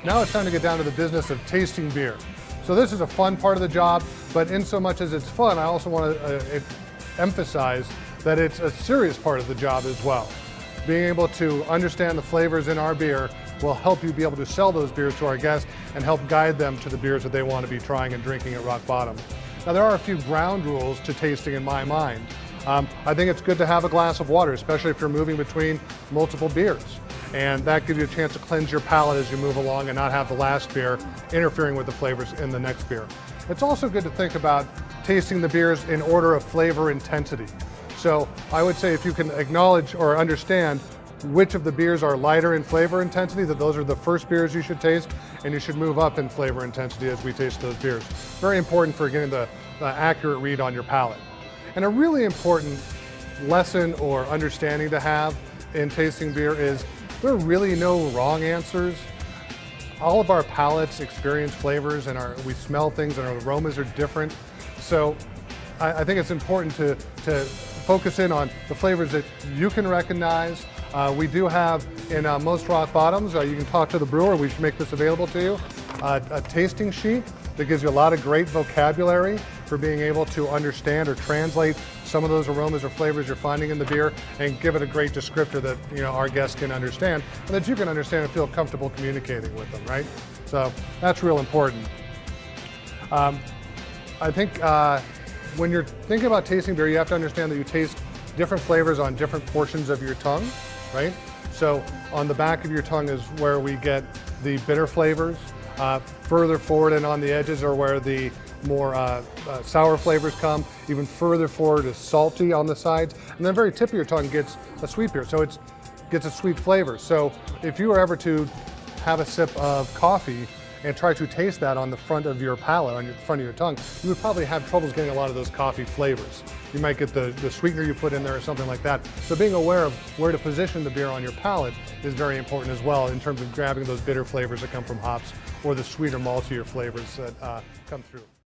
Now it's time to get down to the business of tasting beer. So this is a fun part of the job, but in so much as it's fun, I also want to emphasize that it's a serious part of the job as well. Being able to understand the flavors in our beer will help you be able to sell those beers to our guests and help guide them to the beers that they want to be trying and drinking at Rock Bottom. Now there are a few ground rules to tasting in my mind. I think it's good to have a glass of water, especially if you're moving between multiple beers. And that gives you a chance to cleanse your palate as you move along and not have the last beer interfering with the flavors in the next beer. It's also good to think about tasting the beers in order of flavor intensity. So I would say if you can acknowledge or understand which of the beers are lighter in flavor intensity, that those are the first beers you should taste, and you should move up in flavor intensity as we taste those beers. Very important for getting the accurate read on your palate. And a really important lesson or understanding to have in tasting beer is there are really no wrong answers. All of our palates experience flavors and we smell things and our aromas are different. So I think it's important to focus in on the flavors that you can recognize. We do have in most Rock Bottoms, you can talk to the brewer, we should make this available to you, a tasting sheet that gives you a lot of great vocabulary for being able to understand or translate some of those aromas or flavors you're finding in the beer and give it a great descriptor that our guests can understand and that you can understand and feel comfortable communicating with them, right? So that's real important. I think when you're thinking about tasting beer, you have to understand that you taste different flavors on different portions of your tongue, right? So on the back of your tongue is where we get the bitter flavors. Further forward and on the edges are where the more sour flavors come. Even further forward is salty on the sides. And then very tip of your tongue gets a sweet beer. So it gets a sweet flavor. So if you were ever to have a sip of coffee and try to taste that on the front of your palate, on the front of your tongue, you would probably have troubles getting a lot of those coffee flavors. You might get the sweetener you put in there or something like that. So being aware of where to position the beer on your palate is very important as well in terms of grabbing those bitter flavors that come from hops or the sweeter, maltier flavors that come through.